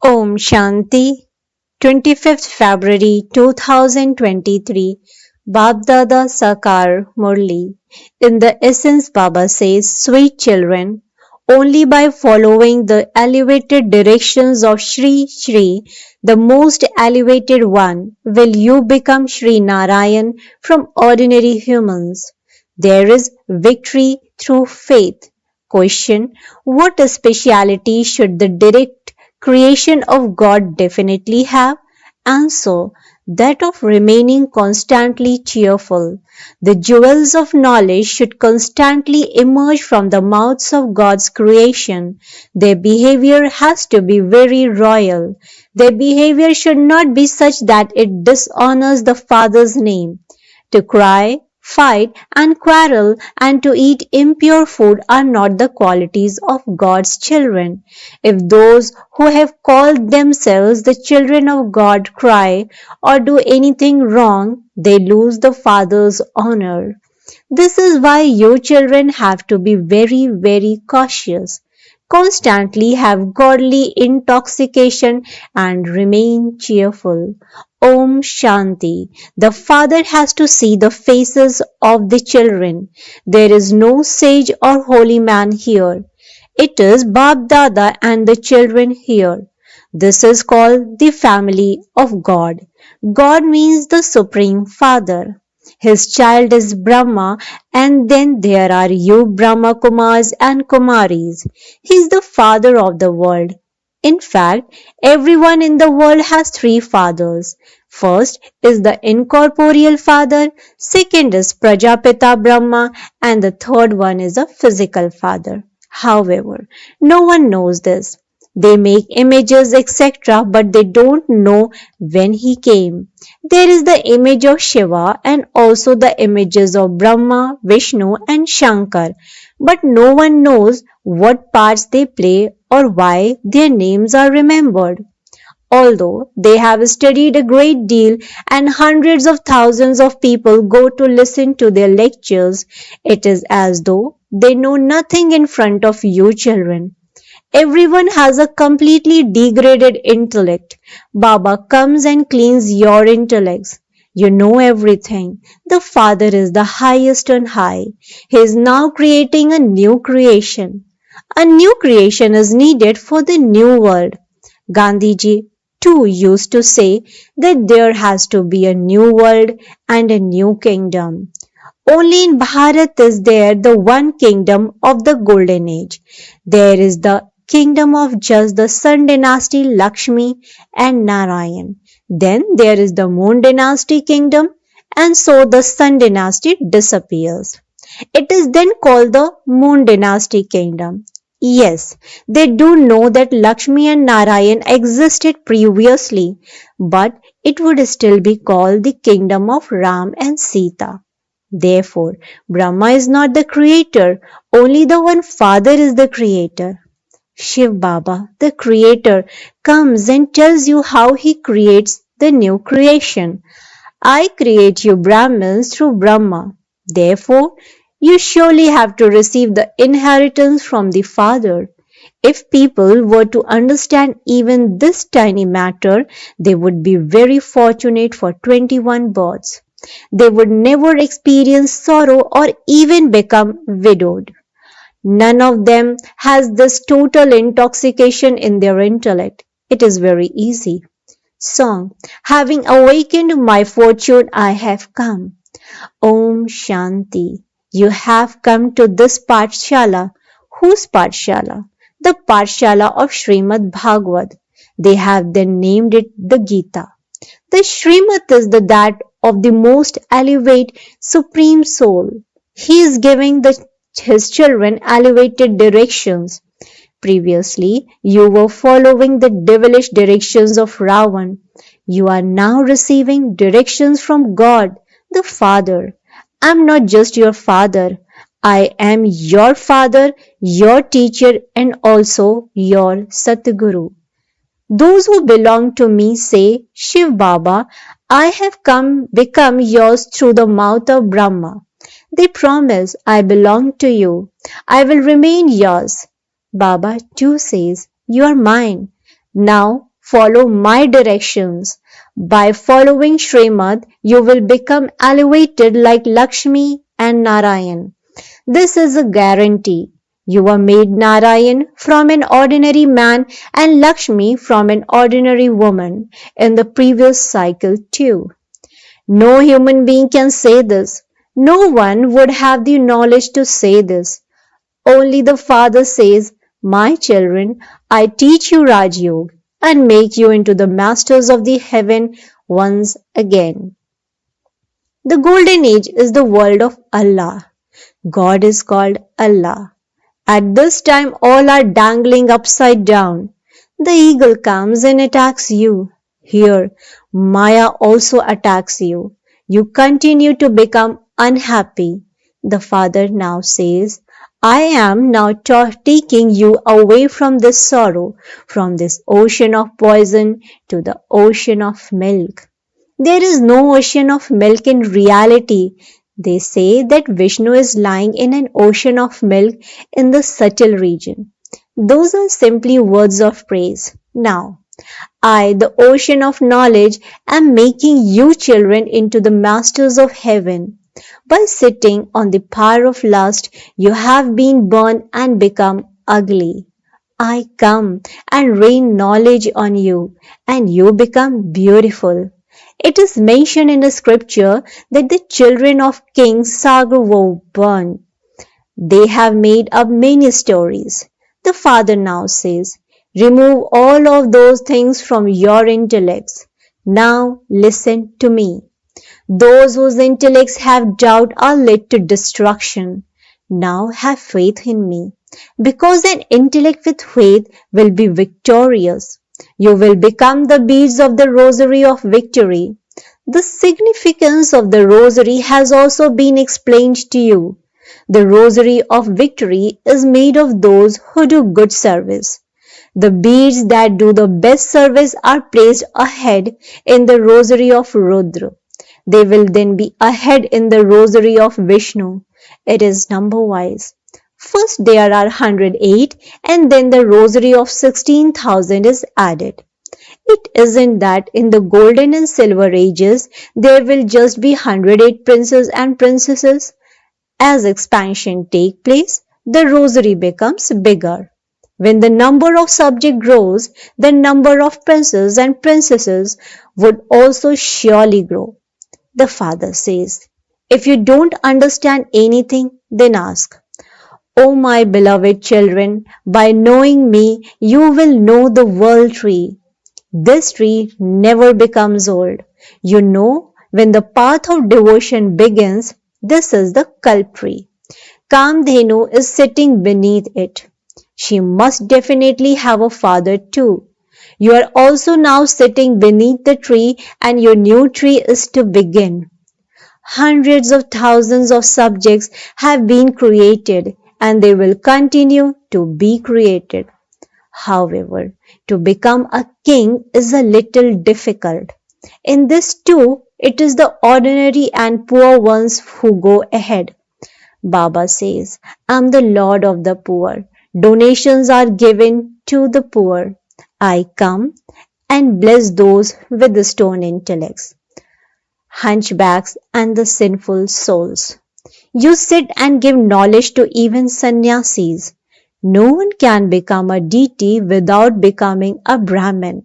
Om Shanti, 25th February 2023, Baapdada Sakar Murli. In the essence, Baba says, sweet children, only by following the elevated directions of Sri Sri, the most elevated one, will you become Sri Narayan from ordinary humans. There is victory through faith. Question: what speciality should the direct creation of God definitely have? Answer: that of remaining constantly cheerful. The jewels of knowledge should constantly emerge from the mouths of God's creation. Their behavior has to be very royal. Their behavior should not be such that it dishonors the Father's name. To cry, fight, and quarrel, and to eat impure food are not the qualities of God's children. If those who have called themselves the children of God cry or do anything wrong, they lose the Father's honor. This is why you children have to be very, very cautious. Constantly have godly intoxication and remain cheerful. Om Shanti. The father has to see the faces of the children. There is no sage or holy man here. It is Baapdada and the children here. This is called the family of God. God means the Supreme Father. His child is Brahma, and then there are you Brahma Kumars and Kumaris. He is the father of the world. In fact, everyone in the world has three fathers. First is the incorporeal father, second is Prajapita Brahma, and the third one is a physical father. However, no one knows this. They make images, etc., but they don't know when he came. There is the image of Shiva and also the images of Brahma, Vishnu, and Shankar, but no one knows what parts they play or why their names are remembered. Although they have studied a great deal and hundreds of thousands of people go to listen to their lectures, it is as though they know nothing in front of you children. Everyone has a completely degraded intellect. Baba comes and cleans your intellects. You know everything. The Father is the highest on high. He is now creating a new creation. A new creation is needed for the new world. Gandhiji too used to say that there has to be a new world and a new kingdom. Only in Bharat is there the one kingdom of the golden age. There is the kingdom of just the Sun dynasty Lakshmi and Narayan. Then there is the Moon dynasty kingdom, and so the Sun dynasty disappears. It is then called the Moon dynasty kingdom. Yes, they do know that Lakshmi and Narayan existed previously, but it would still be called the kingdom of Ram and Sita. Therefore, Brahma is not the creator, only the one Father is the creator. Shiv Baba, the creator, comes and tells you how he creates the new creation. I create you Brahmins through Brahma. Therefore, you surely have to receive the inheritance from the Father. If people were to understand even this tiny matter, they would be very fortunate for 21 births. They would never experience sorrow or even become widowed. None of them has this total intoxication in their intellect. It is very easy. Song: having awakened my fortune, I have come. Om Shanti. You have come to this Pathshala. Whose Pathshala? The Pathshala of Srimad Bhagavad. They have then named it the Gita. The Srimad is the that of the most elevate Supreme Soul. He is giving his children elevated directions. Previously, you were following the devilish directions of Ravan. You are now receiving directions from God, the Father. I am not just your father. I am your father, your teacher, and also your Satguru. Those who belong to me say, Shiv Baba, I have become yours through the mouth of Brahma. They promise, I belong to you. I will remain yours. Baba too says, you are mine. Now follow my directions. By following Srimad, you will become elevated like Lakshmi and Narayan. This is a guarantee. You were made Narayan from an ordinary man and Lakshmi from an ordinary woman in the previous cycle too. No human being can say this. No one would have the knowledge to say this. Only the Father says, "My children, I teach you Raj Yoga and make you into the masters of the heaven once again." The golden age is the world of Allah. God is called Allah. At this time, all are dangling upside down. The eagle comes and attacks you. Here, Maya also attacks you. You continue to become unhappy. The Father now says, "I am now taking you away from this sorrow, from this ocean of poison to the ocean of milk." There is no ocean of milk in reality. They say that Vishnu is lying in an ocean of milk in the subtle region. Those are simply words of praise. Now, I, the ocean of knowledge, am making you children into the masters of heaven. By sitting on the power of lust, you have been born and become ugly. I come and rain knowledge on you, and you become beautiful. It is mentioned in the scripture that the children of King Sagar were burned. They have made up many stories. The Father now says, "Remove all of those things from your intellects. Now listen to me. Those whose intellects have doubt are led to destruction. Now have faith in me, because an intellect with faith will be victorious. You will become the beads of the rosary of victory." The significance of the rosary has also been explained to you. The rosary of victory is made of those who do good service. The beads that do the best service are placed ahead in the rosary of Rudra. They will then be ahead in the rosary of Vishnu. It is number wise. First there are 108 and then the rosary of 16,000 is added. It isn't that in the golden and silver ages there will just be 108 princes and princesses. As expansion takes place, the rosary becomes bigger. When the number of subjects grows, the number of princes and princesses would also surely grow. The Father says, "If you don't understand anything, then ask." O my beloved children, by knowing me, you will know the world tree. This tree never becomes old. You know, when the path of devotion begins, this is the Kalp tree. Kamdhenu is sitting beneath it. She must definitely have a father too. You are also now sitting beneath the tree and your new tree is to begin. Hundreds of thousands of subjects have been created and they will continue to be created. However, to become a king is a little difficult. In this too, it is the ordinary and poor ones who go ahead. Baba says, "I'm the Lord of the poor. Donations are given to the poor. I come and bless those with the stone intellects, hunchbacks and the sinful souls. You sit and give knowledge to even sannyasis. No one can become a deity without becoming a Brahmin.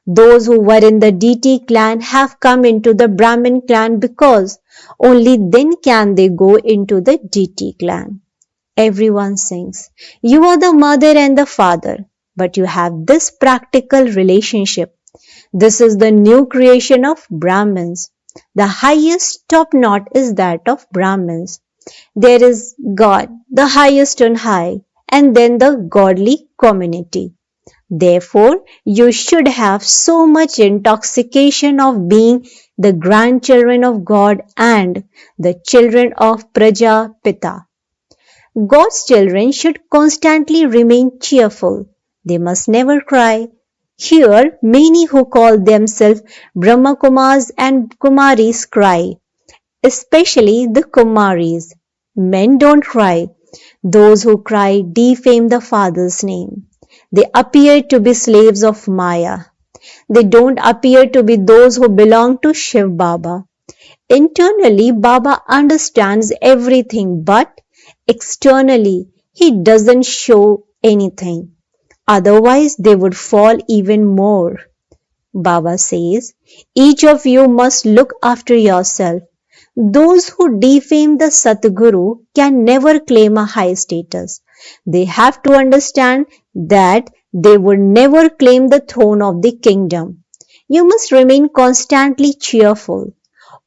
Those who were in the deity clan have come into the Brahmin clan because only then can they go into the deity clan." Everyone sings, "You are the mother and the father, but you have this practical relationship. This is the new creation of Brahmins. The highest top knot is that of Brahmins. There is God, the highest on high, and then the godly community. Therefore, you should have so much intoxication of being the grandchildren of God and the children of Prajapita. God's children should constantly remain cheerful. They must never cry. Here, many who call themselves Brahmakumars and Kumaris cry, especially the Kumaris. Men don't cry. Those who cry defame the Father's name. They appear to be slaves of Maya. They don't appear to be those who belong to Shiv Baba. Internally, Baba understands everything, but externally, he doesn't show anything. Otherwise, they would fall even more. Baba says, each of you must look after yourself. Those who defame the Satguru can never claim a high status. They have to understand that they would never claim the throne of the kingdom. You must remain constantly cheerful.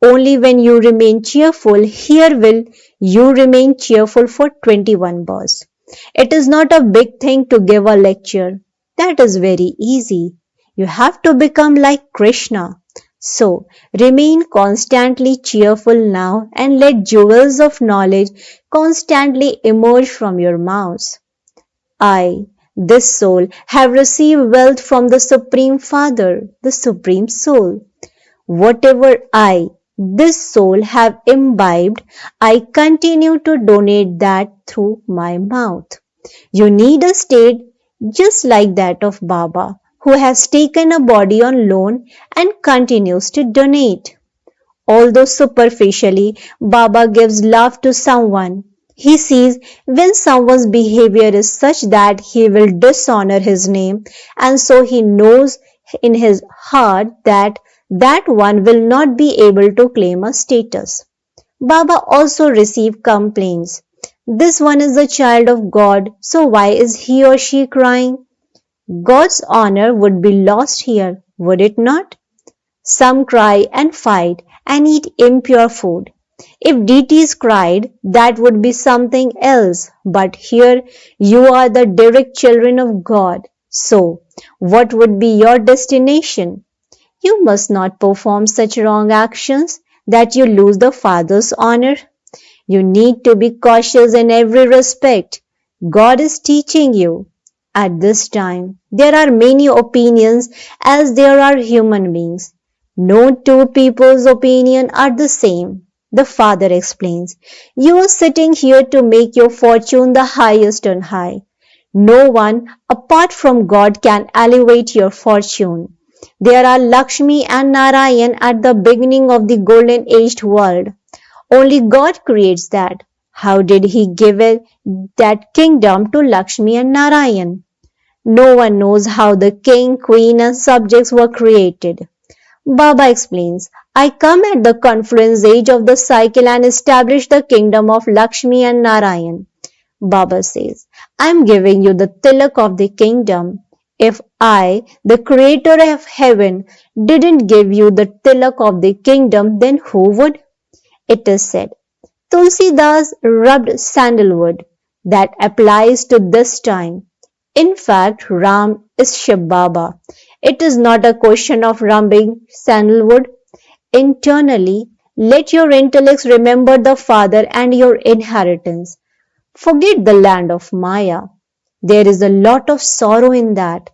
Only when you remain cheerful, here will you remain cheerful for 21 bars. It is not a big thing to give a lecture. That is very easy. You have to become like Krishna. So, remain constantly cheerful now and let jewels of knowledge constantly emerge from your mouths. I, this soul, have received wealth from the Supreme Father, the Supreme Soul. Whatever I, this soul, have imbibed, I continue to donate that through my mouth. You need a state just like that of Baba, who has taken a body on loan and continues to donate. Although superficially Baba gives love to someone, he sees when someone's behavior is such that he will dishonor his name, and so he knows in his heart that that one will not be able to claim a status. Baba also received complaints. This one is the child of God, so why is he or she crying? God's honor would be lost here, would it not? Some cry and fight and eat impure food. If deities cried, that would be something else. But here you are the direct children of God. So, what would be your destination? You must not perform such wrong actions that you lose the Father's honor. You need to be cautious in every respect. God is teaching you. At this time, there are many opinions as there are human beings. No two people's opinion are the same. The Father explains, you are sitting here to make your fortune the highest on high. No one apart from God can elevate your fortune. There are Lakshmi and Narayan at the beginning of the golden aged world. Only God creates that. How did He give it, that kingdom to Lakshmi and Narayan? No one knows how the king, queen and subjects were created. Baba explains, I come at the confluence age of the cycle and establish the kingdom of Lakshmi and Narayan. Baba says, I am giving you the tilak of the kingdom. If I, the creator of heaven, didn't give you the tilak of the kingdom, then who would? It is said, Tulsidas rubbed sandalwood. That applies to this time. In fact, Ram is Shiv Baba. It is not a question of rubbing sandalwood. Internally, let your intellects remember the Father and your inheritance. Forget the land of Maya. There is a lot of sorrow in that.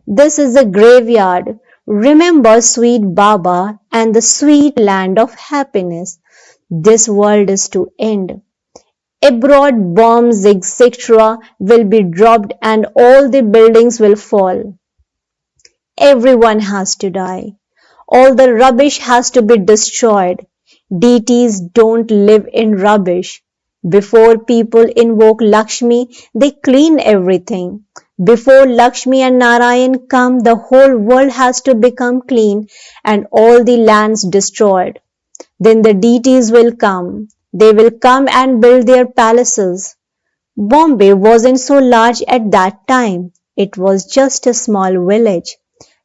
This is a graveyard. Remember sweet Baba and the sweet land of happiness. This world is to end. Abroad bombs etc. will be dropped and all the buildings will fall. Everyone has to die. All the rubbish has to be destroyed. Deities don't live in rubbish. Before people invoke Lakshmi, they clean everything. Before Lakshmi and Narayan come, the whole world has to become clean and all the lands destroyed. Then the deities will come. They will come and build their palaces. Bombay wasn't so large at that time. It was just a small village.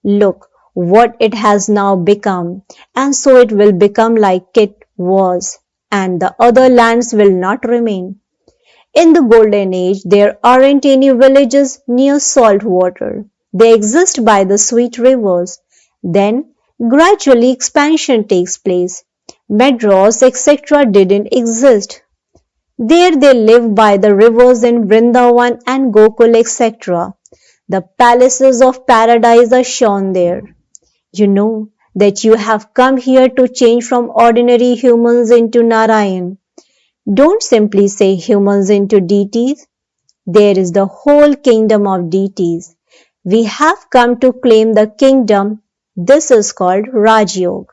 Look what it has now become, and so it will become like it was, and the other lands will not remain. In the golden age, there aren't any villages near salt water. They exist by the sweet rivers. Then, gradually expansion takes place. Madras, etc. didn't exist. There they live by the rivers in Vrindavan and Gokul, etc. The palaces of paradise are shown there. You know that you have come here to change from ordinary humans into Narayan. Don't simply say humans into deities. There is the whole kingdom of deities. We have come to claim the kingdom. This is called Raj Yoga.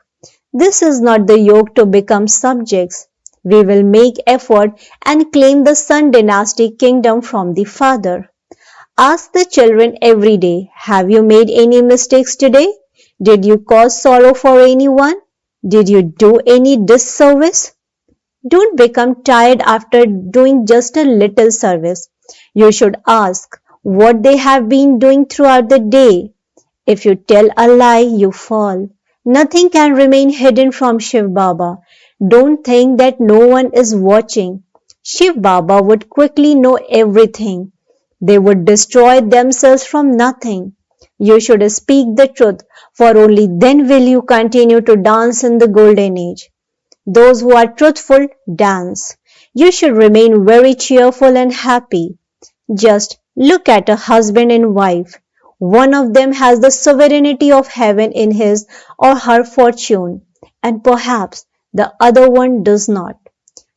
This is not the yoke to become subjects. We will make effort and claim the Sun dynasty kingdom from the father. Ask the children every day, have you made any mistakes today? Did you cause sorrow for anyone? Did you do any disservice? Don't become tired after doing just a little service. You should ask what they have been doing throughout the day. If you tell a lie, you fall. Nothing can remain hidden from Shiv Baba. Don't think that no one is watching. Shiv Baba would quickly know everything. They would destroy themselves from nothing. You should speak the truth, for only then will you continue to dance in the golden age. Those who are truthful dance. You should remain very cheerful and happy. Just look at a husband and wife. One of them has the sovereignty of heaven in his or her fortune, and perhaps the other one does not.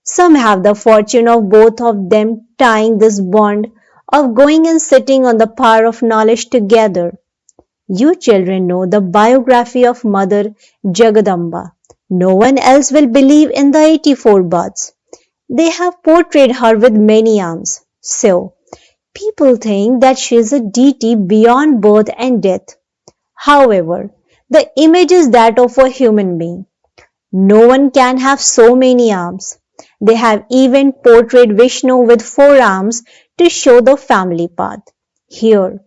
Some have the fortune of both of them tying this bond of going and sitting on the power of knowledge together. You children know the biography of Mother Jagadamba. No one else will believe in the 84 births. They have portrayed her with many arms. So, people think that she is a deity beyond birth and death. However, the image is that of a human being. No one can have so many arms. They have even portrayed Vishnu with 4 arms to show the family path. Here,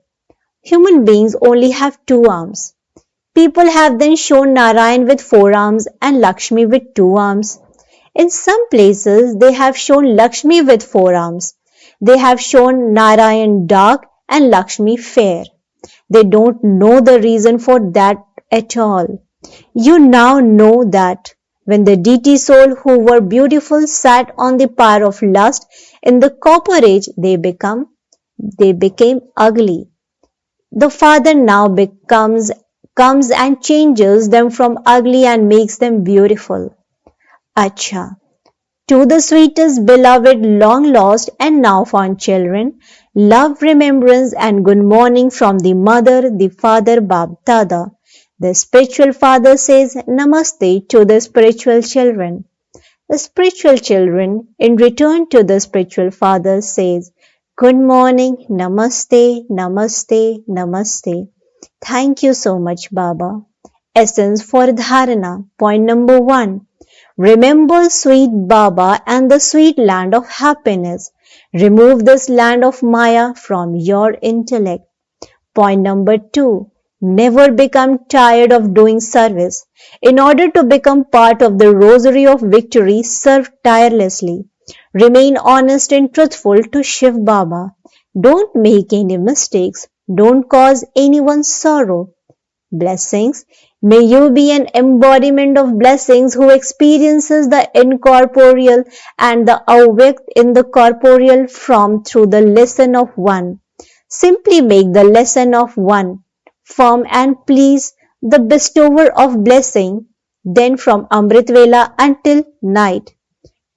human beings only have 2 arms. People have then shown Narayan with 4 arms and Lakshmi with 2 arms. In some places, they have shown Lakshmi with 4 arms. They have shown Narayan dark and Lakshmi fair. They don't know the reason for that at all. You now know that when the deity soul who were beautiful sat on the pyre of lust in the copper age, they became ugly. The Father now comes and changes them from ugly and makes them beautiful. Acha. To the sweetest, beloved, long lost and now found children, love, remembrance and good morning from the mother, the father, Baapdada. The spiritual father says Namaste to the spiritual children. The spiritual children, in return to the spiritual father, says, Good morning, Namaste, Namaste, Namaste. Thank you so much, Baba. Essence for Dharana. Point number 1. Remember sweet Baba and the sweet land of happiness. Remove this land of Maya from your intellect. Point number 2. Never become tired of doing service. In order to become part of the rosary of victory, serve tirelessly. Remain honest and truthful to Shiv Baba. Don't make any mistakes. Don't cause anyone sorrow. Blessings. May you be an embodiment of blessings who experiences the incorporeal and the awake in the corporeal from through the lesson of one. Simply make the lesson of one firm and please the bestower of blessing. Then from Amrit Vela until night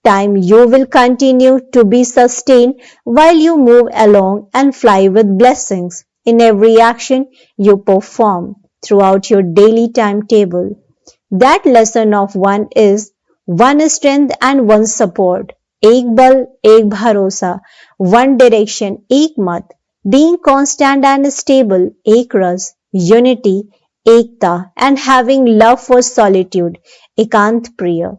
time you will continue to be sustained while you move along and fly with blessings in every action you perform throughout your daily timetable. That lesson of one is one strength and one support. एक बल एक भरोसा, one direction एक मत, being constant and stable एक रस, unity Ekta and having love for solitude एकांत प्रिय.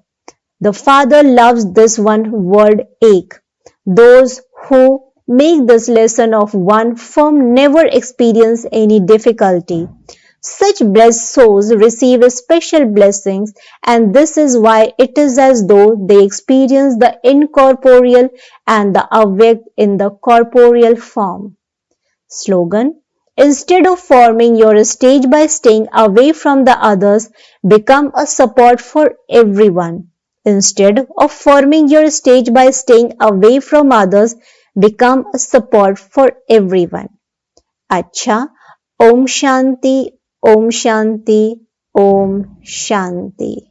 The Father loves this one word ek. Those who make this lesson of one firm never experience any difficulty. Such blessed souls receive special blessings and this is why it is as though they experience the incorporeal and the awake in the corporeal form. Slogan. Instead of forming your stage by staying away from the others, become a support for everyone. Instead of forming your stage by staying away from others, become a support for everyone. Acha, Om Shanti, Om Shanti, Om Shanti.